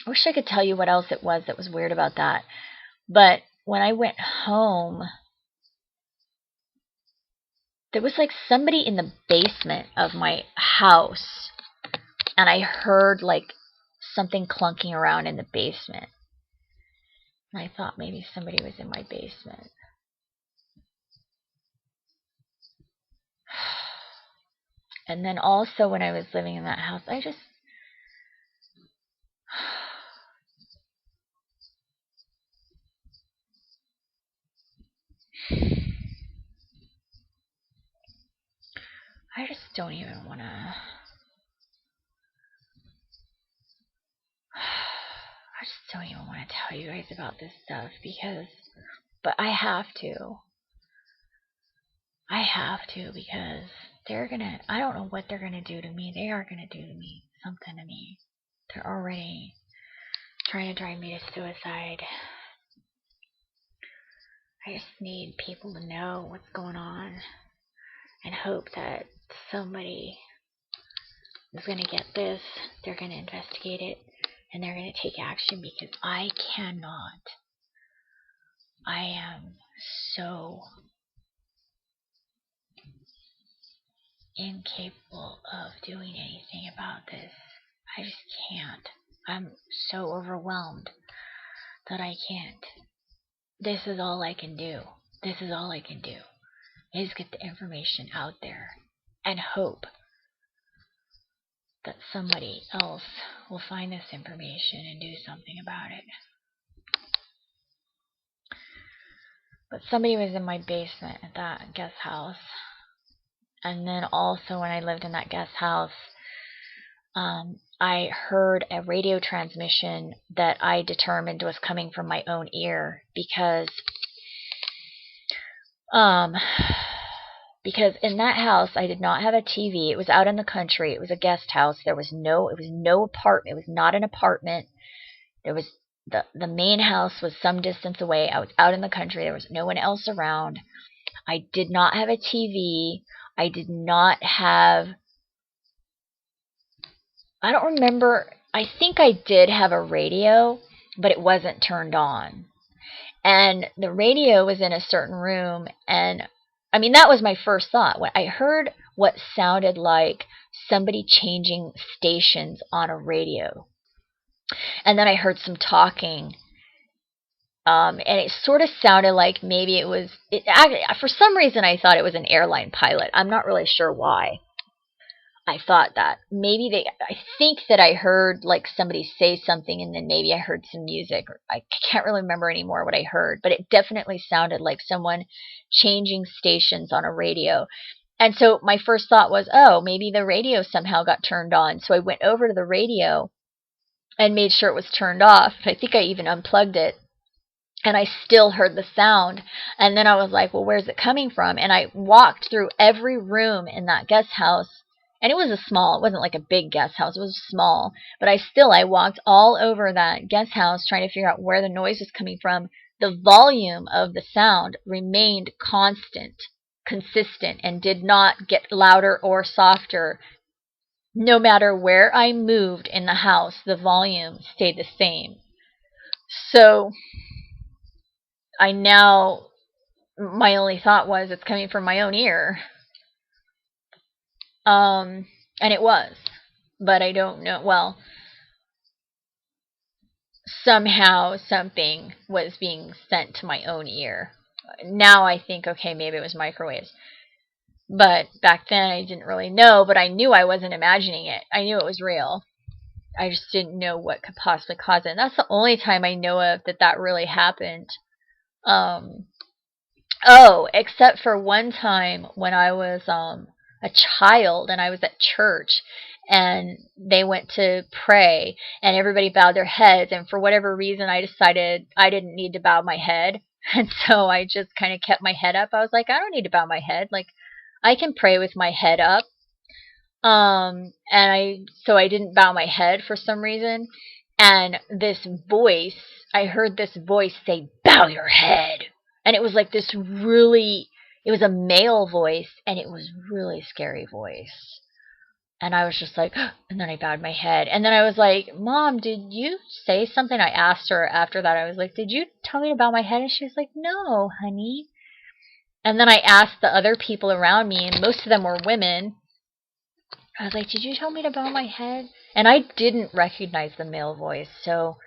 I wish I could tell you what else it was that was weird about that. But when I went home, there was like somebody in the basement of my house, and I heard like something clunking around in the basement. And I thought maybe somebody was in my basement. And then also when I was living in that house, I just don't even want to. I just don't even want to tell you guys about this stuff but I have to. I have to because I don't know what they're gonna do to me. They are gonna do to me something to me. They're already trying to drive me to suicide. I just need people to know what's going on and hope that somebody is going to get this, they're going to investigate it, and they're going to take action because I cannot. I am so incapable of doing anything about this. I just can't. I'm so overwhelmed that I can't. This is all I can do. This is all I can do is get the information out there and hope that somebody else will find this information and do something about it. But somebody was in my basement at that guest house. And then also when I lived in that guest house, I heard a radio transmission that I determined was coming from my own ear because in that house I did not have a TV. It was out in the country. It was a guest house. It was no apartment. It was not an apartment. There was the main house was some distance away. I was out in the country. There was no one else around. I did not have a TV. I did not have, I don't remember, I think I did have a radio, but it wasn't turned on. And the radio was in a certain room, and I mean, that was my first thought. When I heard what sounded like somebody changing stations on a radio. And then I heard some talking. And it sort of sounded like maybe for some reason I thought it was an airline pilot. I'm not really sure why I thought that. I think that I heard like somebody say something and then maybe I heard some music. I can't really remember anymore what I heard, but it definitely sounded like someone changing stations on a radio. And so my first thought was, oh, maybe the radio somehow got turned on. So I went over to the radio and made sure it was turned off. I think I even unplugged it. And I still heard the sound. And then I was like, well, where's it coming from? And I walked through every room in that guest house. And it wasn't like a big guest house. It was small. But I walked all over that guest house trying to figure out where the noise was coming from. The volume of the sound remained consistent, and did not get louder or softer. No matter where I moved in the house, the volume stayed the same. So my only thought was it's coming from my own ear. And it was. But I don't know. Well, somehow something was being sent to my own ear. Now I think, okay, maybe it was microwaves. But back then I didn't really know, but I knew I wasn't imagining it. I knew it was real. I just didn't know what could possibly cause it. And that's the only time I know of that really happened. Except for one time when I was a child and I was at church and they went to pray and everybody bowed their heads, and for whatever reason I decided I didn't need to bow my head, and so I just kind of kept my head up. I was like, I don't need to bow my head. Like, I can pray with my head up. So I didn't bow my head for some reason. And I heard this voice say, bow your head. And it was like it was a male voice, and it was really scary voice. And I was just like, and then I bowed my head. And then I was like, Mom, did you say something? I asked her after that. I was like, did you tell me to bow my head? And she was like, no, honey. And then I asked the other people around me, and most of them were women. I was like, did you tell me to bow my head? And I didn't recognize the male voice, so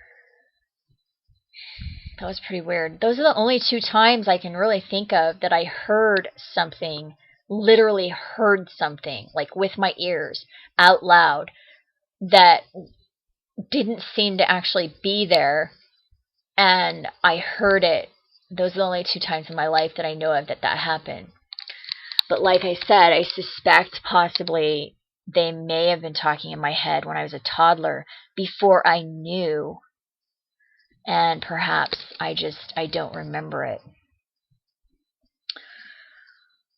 that was pretty weird. Those are the only 2 times I can really think of that I heard something, literally heard something, like with my ears, out loud, that didn't seem to actually be there, and I heard it. Those are the only 2 times in my life that I know of that happened. But like I said, I suspect possibly they may have been talking in my head when I was a toddler before I knew, and perhaps I don't remember it.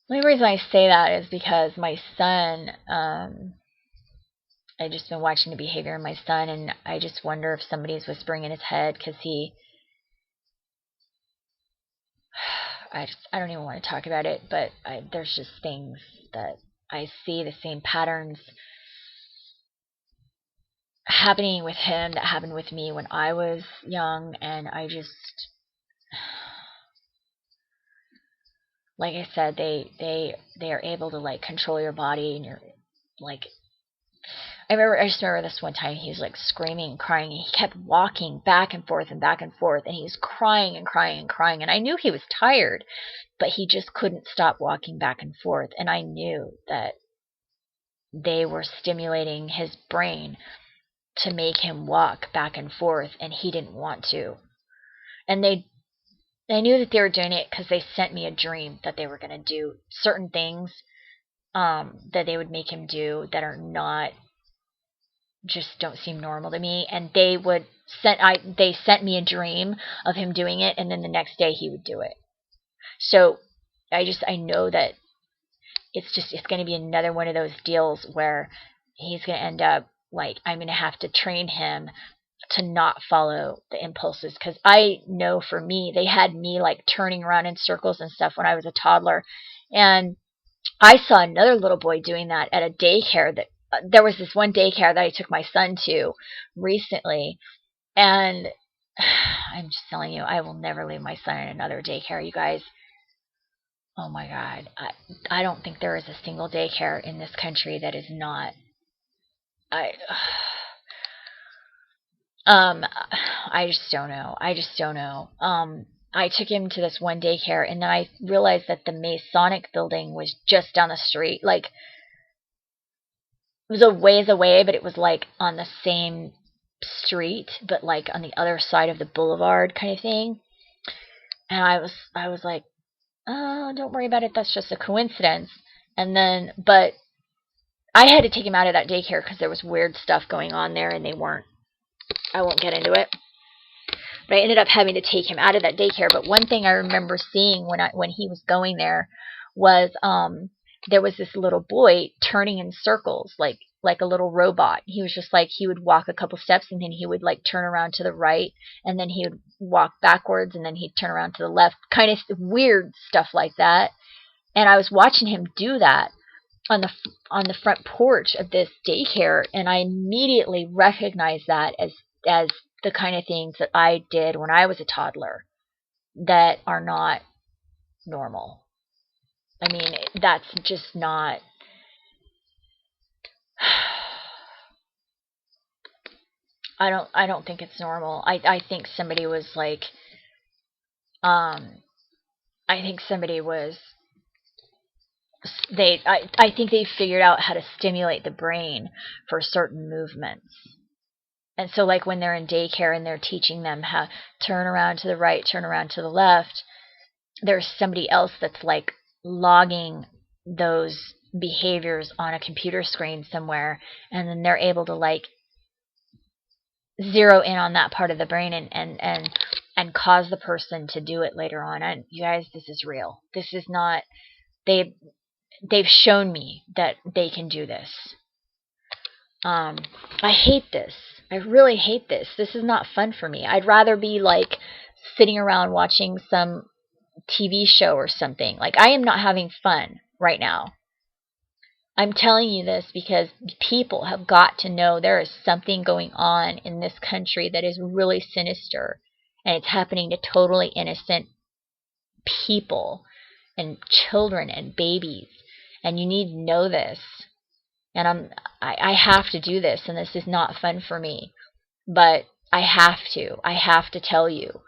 The only reason I say that is because my son, I've just been watching the behavior of my son, and I just wonder if somebody's whispering in his head, because I don't even want to talk about it, but there's just things that I see, the same patterns happening with him that happened with me when I was young, and I just, like I said, they are able to like control your body, and you're like, I just remember this one time he was like screaming and crying, and he kept walking back and forth, and he was crying and crying and crying, and I knew he was tired, but he just couldn't stop walking back and forth, and I knew that they were stimulating his brain to make him walk back and forth, and he didn't want to. And I knew that they were doing it because they sent me a dream that they were going to do certain things that they would make him do that are not, just don't seem normal to me. And they sent me a dream of him doing it, and then the next day he would do it. So I know that it's going to be another one of those deals where he's going to end up like, I'm going to have to train him to not follow the impulses, because I know for me, they had me like turning around in circles and stuff when I was a toddler. And I saw another little boy doing that at a daycare. That there was this one daycare that I took my son to recently, and I'm just telling you, I will never leave my son in another daycare, you guys. Oh my God. I don't think there is a single daycare in this country that is not, I just don't know. I took him to this one daycare, and then I realized that the Masonic building was just down the street. Like, it was a ways away, but it was like on the same street, but like on the other side of the boulevard kind of thing. And I was like, oh, don't worry about it. That's just a coincidence. And then, but I had to take him out of that daycare because there was weird stuff going on there, and I won't get into it. But I ended up having to take him out of that daycare. But one thing I remember seeing when he was going there was there was this little boy turning in circles like a little robot. He was just like, he would walk a couple steps, and then he would like turn around to the right, and then he would walk backwards, and then he'd turn around to the left. Kind of weird stuff like that. And I was watching him do that on the front porch of this daycare, and I immediately recognized that as the kind of things that I did when I was a toddler that are not normal. I mean, that's just not. I don't think it's normal. I think somebody was like, I think somebody was. I think they figured out how to stimulate the brain for certain movements. And so like when they're in daycare and they're teaching them how to turn around to the right, turn around to the left, there's somebody else that's like logging those behaviors on a computer screen somewhere, and then they're able to like zero in on that part of the brain and cause the person to do it later on. And you guys, this is real. This is not, they've shown me that they can do this. I hate this. I really hate this. This is not fun for me. I'd rather be like sitting around watching some TV show or something. Like, I am not having fun right now. I'm telling you this because people have got to know there is something going on in this country that is really sinister, and it's happening to totally innocent people and children and babies. And you need to know this. And I have to do this, and this is not fun for me, but I have to tell you